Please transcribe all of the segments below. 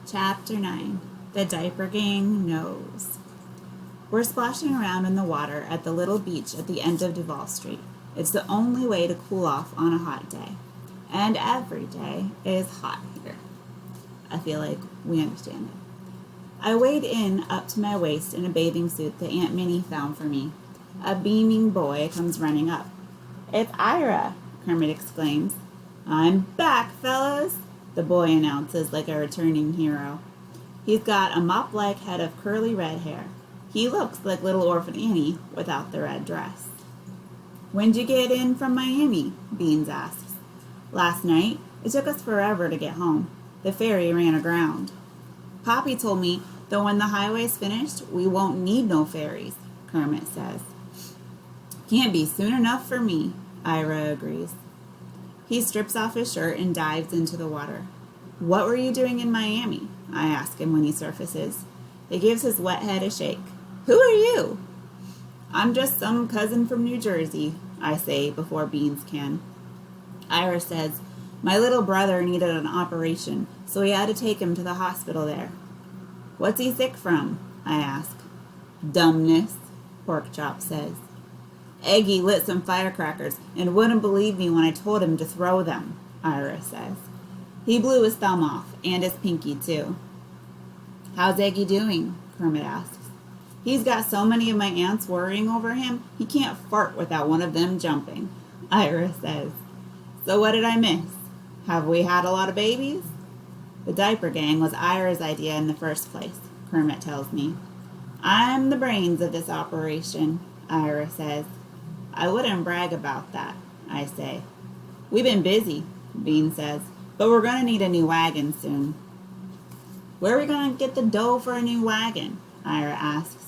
Chapter 9. The Diaper Gang Knows. We're splashing around in the water at the little beach at the end of Duval Street. It's the only way to cool off on a hot day. And every day is hot here. I feel like we understand it. I wade in up to my waist in a bathing suit that Aunt Minnie found for me. A beaming boy comes running up. "It's Ira," Kermit exclaims. "I'm back, fellas," the boy announces like a returning hero. He's got a mop-like head of curly red hair. He looks like little orphan Annie without the red dress. "When'd you get in from Miami?" Beans asks. "Last night. It took us forever to get home. The ferry ran aground." "Poppy told me that when the highway's finished, we won't need no ferries," Kermit says. "Can't be soon enough for me," Ira agrees. He strips off his shirt and dives into the water. "What were you doing in Miami?" I ask him when he surfaces. He gives his wet head a shake. "Who are you?" "I'm just some cousin from New Jersey," I say before Beans can. Ira says, "My little brother needed an operation, so we had to take him to the hospital there." "What's he sick from?" I ask. "Dumbness," Porkchop says. "Eggy lit some firecrackers and wouldn't believe me when I told him to throw them," Ira says. "He blew his thumb off, and his pinky too." "How's Eggy doing?" Kermit asks. "He's got so many of my aunts worrying over him, he can't fart without one of them jumping," Ira says. "So what did I miss? Have we had a lot of babies?" "The diaper gang was Ira's idea in the first place," Kermit tells me. "I'm the brains of this operation," Ira says. "I wouldn't brag about that," I say. "We've been busy," Bean says, "but we're going to need a new wagon soon." "Where are we going to get the dough for a new wagon?" Ira asks.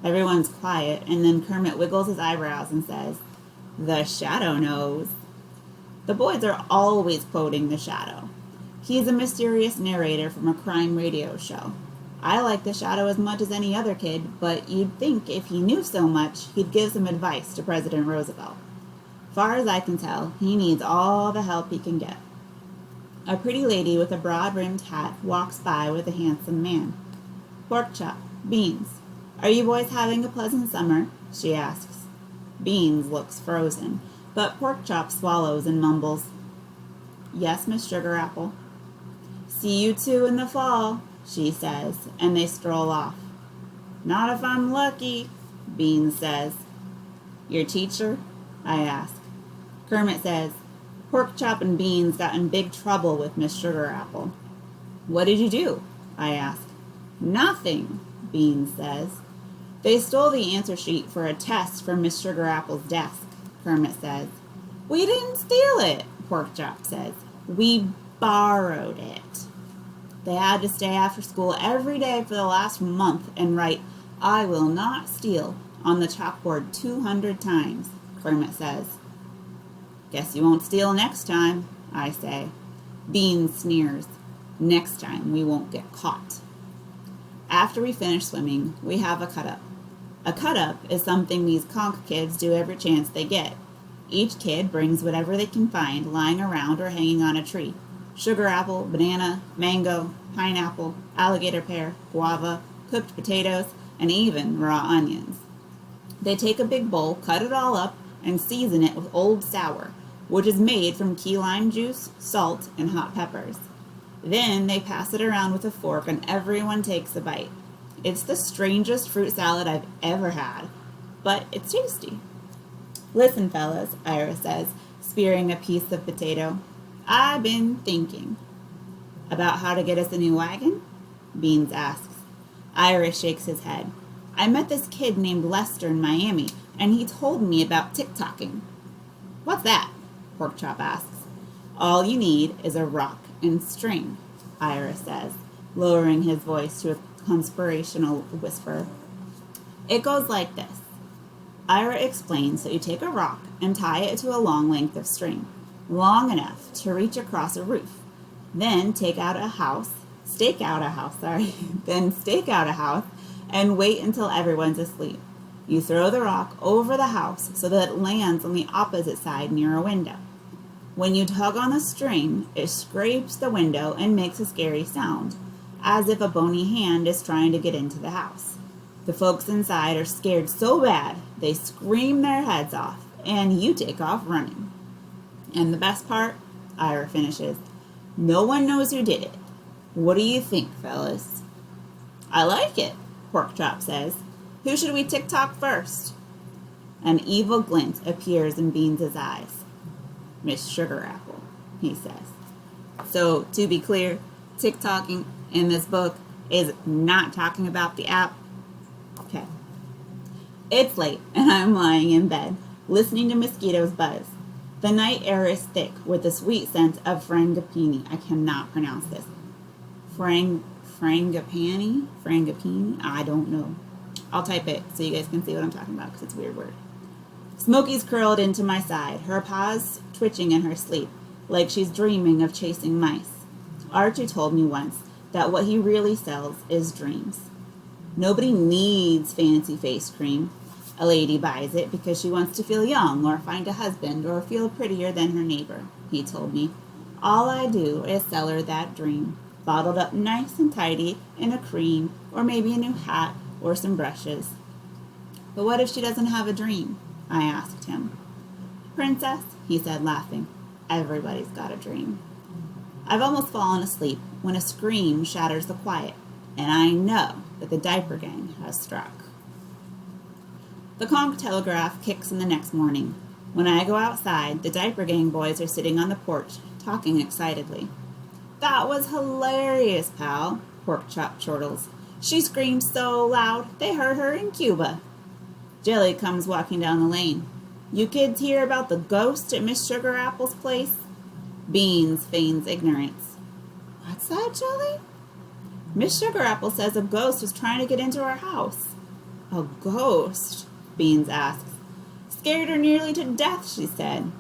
Everyone's quiet, and then Kermit wiggles his eyebrows and says, "The Shadow knows." The boys are always quoting the Shadow. He's a mysterious narrator from a crime radio show. I like the Shadow as much as any other kid, but you'd think if he knew so much, he'd give some advice to President Roosevelt. Far as I can tell, he needs all the help he can get. A pretty lady with a broad-brimmed hat walks by with a handsome man. "Porkchop, Beans, are you boys having a pleasant summer?" she asks. Beans looks frozen, but Porkchop swallows and mumbles, "Yes, Miss Sugarapple." "See you two in the fall," she says, and they stroll off. "Not if I'm lucky," Beans says. "Your teacher?" I ask. Kermit says, "Porkchop and Beans got in big trouble with Miss Sugarapple." "What did you do?" I ask. "Nothing," Beans says. "They stole the answer sheet for a test from Miss Sugarapple's desk," Kermit says. "We didn't steal it," Porkchop says. "We borrowed it." They had to stay after school every day for the last month and write, "I will not steal," on the chalkboard 200 times, Kermit says. "Guess you won't steal next time," I say. Beans sneers. "Next time we won't get caught." After we finish swimming, we have a cut-up. A cut-up is something these conch kids do every chance they get. Each kid brings whatever they can find lying around or hanging on a tree. Sugar apple, banana, mango, pineapple, alligator pear, guava, cooked potatoes, and even raw onions. They take a big bowl, cut it all up, and season it with Old Sour, which is made from key lime juice, salt, and hot peppers. Then they pass it around with a fork and everyone takes a bite. It's the strangest fruit salad I've ever had, but it's tasty. "Listen, fellas," Ira says, spearing a piece of potato. "I've been thinking." "About how to get us a new wagon?" Beans asks. Ira shakes his head. "I met this kid named Lester in Miami, and he told me about TikToking." "What's that?" Porkchop asks. "All you need is a rock and string," Ira says, lowering his voice to a conspirational whisper. "It goes like this." Ira explains that you take a rock and tie it to a long length of string, long enough to reach across a roof. Then stake out a house, and wait until everyone's asleep. You throw the rock over the house so that it lands on the opposite side near a window. When you tug on the string, it scrapes the window and makes a scary sound. as if a bony hand is trying to get into the house. The folks inside are scared so bad they scream their heads off, and you take off running. And the best part, Ira finishes, no one knows who did it. What do you think, fellas? I like it, Porkchop says. Who should we TikTok first? An evil glint appears in Beans' eyes. Miss Sugarapple, he says. So, to be clear, TikToking in this book is not talking about the app. Okay. It's late, and I'm lying in bed, listening to mosquitoes buzz. The night air is thick with the sweet scent of frangipani. I cannot pronounce this. Frangipani? I don't know. I'll type it so you guys can see what I'm talking about because it's a weird word. Smokey's curled into my side, her paws twitching in her sleep, like she's dreaming of chasing mice. Archie told me once that what he really sells is dreams. Nobody needs fancy face cream. A lady buys it because she wants to feel young or find a husband or feel prettier than her neighbor, he told me. All I do is sell her that dream, bottled up nice and tidy in a cream or maybe a new hat or some brushes. But what if she doesn't have a dream? I asked him. Princess, he said, laughing, everybody's got a dream. I've almost fallen asleep when a scream shatters the quiet, and I know that the diaper gang has struck. The conch telegraph kicks in the next morning. When I go outside, the diaper gang boys are sitting on the porch, talking excitedly. That was hilarious, pal, Porkchop chortles. She screamed so loud, they heard her in Cuba. Jelly comes walking down the lane. You kids hear about the ghost at Miss Sugarapple's place? Beans feigns ignorance. What's that, Jelly? Miss Sugarapple says a ghost was trying to get into her house. A ghost? Beans asks. Scared her nearly to death, she said.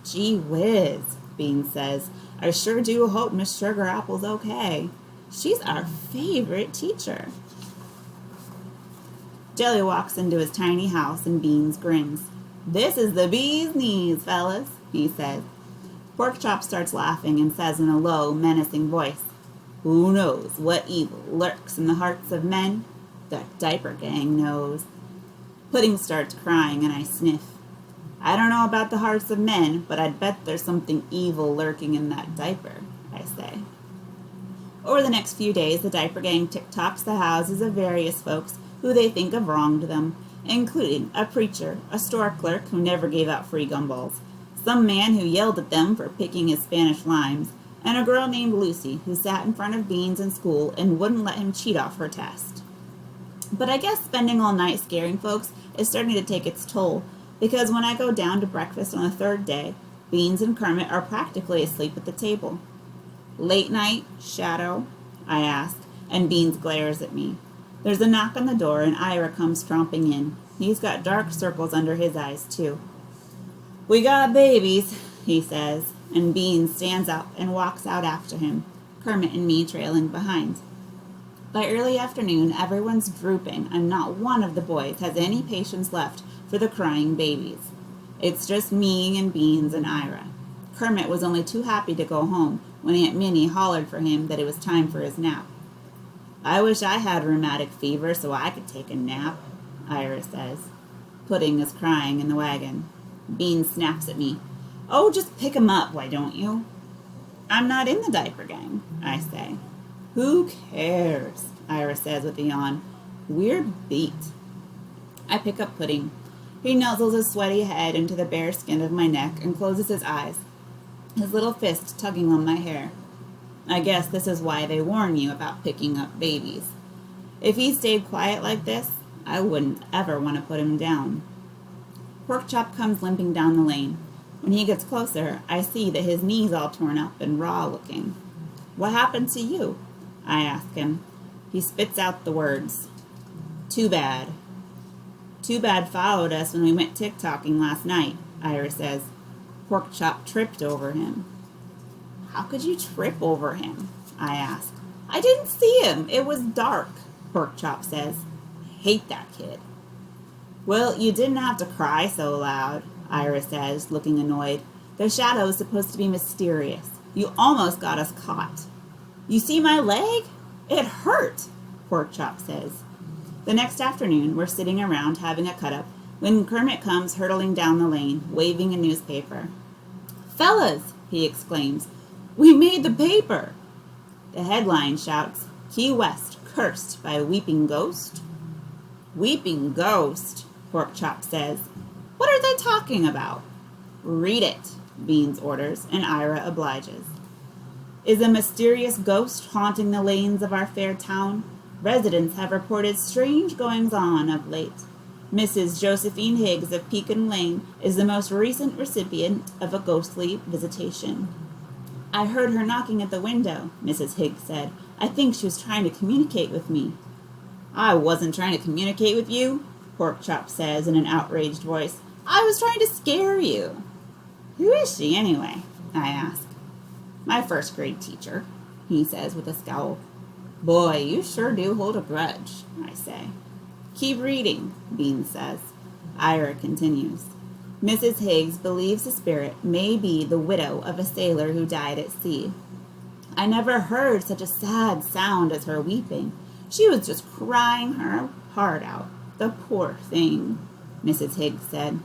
Gee whiz, Beans says. I sure do hope Miss Sugarapple's okay. She's our favorite teacher. Jelly walks into his tiny house and Beans grins. This is the bee's knees, fellas, he says. Porkchop starts laughing and says in a low, menacing voice, Who knows what evil lurks in the hearts of men? The diaper gang knows. Pudding starts crying and I sniff. I don't know about the hearts of men, but I'd bet there's something evil lurking in that diaper, I say. Over the next few days, the diaper gang TikToks the houses of various folks who they think have wronged them, including a preacher, a store clerk who never gave out free gumballs, some man who yelled at them for picking his Spanish limes, and a girl named Lucy who sat in front of Beans in school and wouldn't let him cheat off her test. But I guess spending all night scaring folks is starting to take its toll, because when I go down to breakfast on the third day, Beans and Kermit are practically asleep at the table. Late night, Shadow? I ask, and Beans glares at me. There's a knock on the door and Ira comes tromping in. He's got dark circles under his eyes, too. We got babies, he says, and Beans stands up and walks out after him, Kermit and me trailing behind. By early afternoon, everyone's drooping, and not one of the boys has any patience left for the crying babies. It's just me and Beans and Ira. Kermit was only too happy to go home when Aunt Minnie hollered for him that it was time for his nap. I wish I had rheumatic fever so I could take a nap, Ira says. Pudding is crying in the wagon. Beans snaps at me. Oh, just pick him up, why don't you? I'm not in the diaper gang, I say. Who cares? Ira says with a yawn. We're beat. I pick up Pudding. He nuzzles his sweaty head into the bare skin of my neck and closes his eyes, his little fist tugging on my hair. I guess this is why they warn you about picking up babies. If he stayed quiet like this, I wouldn't ever want to put him down. Porkchop comes limping down the lane. When he gets closer, I see that his knee's all torn up and raw looking. What happened to you? I ask him. He spits out the words. Too bad. Too Bad followed us when we went TikToking last night, Ira says. Porkchop tripped over him. How could you trip over him? I ask. I didn't see him. It was dark, Porkchop says. I hate that kid. Well, you didn't have to cry so loud, Ira says, looking annoyed. The shadow is supposed to be mysterious. You almost got us caught. You see my leg? It hurt, Porkchop says. The next afternoon, we're sitting around having a cut-up when Kermit comes hurtling down the lane, waving a newspaper. Fellas, he exclaims, we made the paper. The headline shouts, Key West cursed by weeping ghost. Weeping ghost, Porkchop says. What are they talking about? Read it, Beans orders, and Ira obliges. Is a mysterious ghost haunting the lanes of our fair town? Residents have reported strange goings-on of late. Mrs. Josephine Higgs of Pekin Lane is the most recent recipient of a ghostly visitation. I heard her knocking at the window, Mrs. Higgs said. I think she was trying to communicate with me. I wasn't trying to communicate with you, Porkchop says in an outraged voice. I was trying to scare you. Who is she, anyway? I ask. My first grade teacher, he says with a scowl. Boy, you sure do hold a grudge, I say. Keep reading, Bean says. Ira continues. Mrs. Higgs believes the spirit may be the widow of a sailor who died at sea. I never heard such a sad sound as her weeping. She was just crying her heart out. The poor thing, Mrs. Higgs said.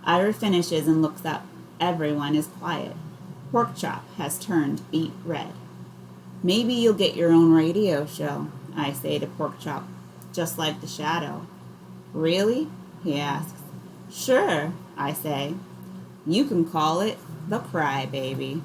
Ira finishes and looks up. Everyone is quiet. Porkchop has turned beet red. Maybe you'll get your own radio show, I say to Porkchop, just like the shadow. Really? He asks. Sure, I say. You can call it The Cry Baby.